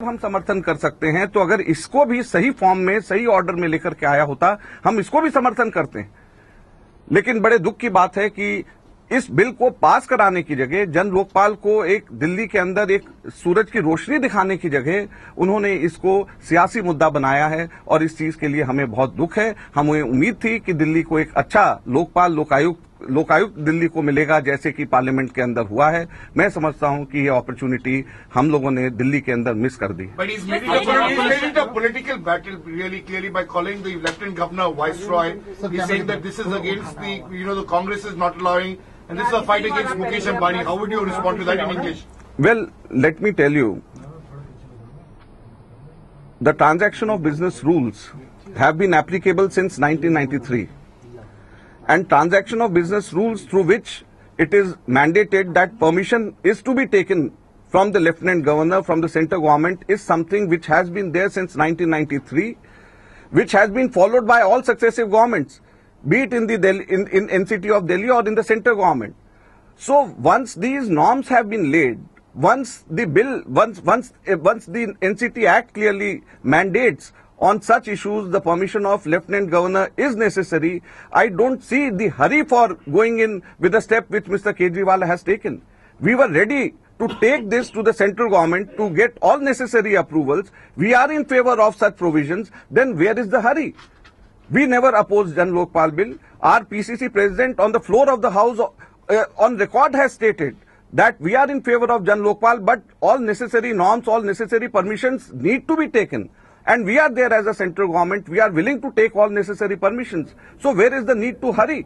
हम समर्थन कर सकते हैं, तो अगर इसको भी सही फॉर्म में, सही ऑर्डर में लेकर के आया होता, हम इसको भी समर्थन करते हैं। लेकिन बड़े दुख की बात है कि इस बिल को पास कराने की जगह, जन लोकपाल को एक दिल्ली के अंदर एक सूरज की रोशनी दिखाने की जगह उन्होंने इसको सियासी मुद्दा बनाया है, और इस चीज के लिए हमें बहुत दुख है। हमें उम्मीद थी कि दिल्ली को एक अच्छा लोकपाल, लोकायुक्त दिल्ली को मिलेगा, जैसे कि पार्लियामेंट के अंदर हुआ है। मैं समझता हूं कि ये अपॉर्चुनिटी हम लोगों ने दिल्ली के अंदर मिस कर दी। But he's made it a political battle really clearly by calling the Lieutenant Governor Viceroy. He's saying that this is against the Congress is not allowing, and this is a fight against Mukesh Ambani. How would you respond to that in English? Well, let me tell you, the transaction of business rules have been applicable since 1993. And transaction of business rules through which it is mandated that permission is to be taken from the Lieutenant Governor, from the central government, is something which has been there since 1993, which has been followed by all successive governments, be it in the in NCT of Delhi or in the central government. So once these norms have been laid, once the NCT Act clearly mandates on such issues the permission of Lieutenant Governor is necessary, I don't see the hurry for going in with the step which Mr. Kejriwal has taken. We were ready to take this to the central government to get all necessary approvals. We are in favor of such provisions. Then where is the hurry? We never opposed Jan Lokpal bill. Our PCC president on the floor of the House on record has stated that we are in favor of Jan Lokpal, but all necessary norms, all necessary permissions need to be taken. And we are there as a central government. We are willing to take all necessary permissions. So where is the need to hurry?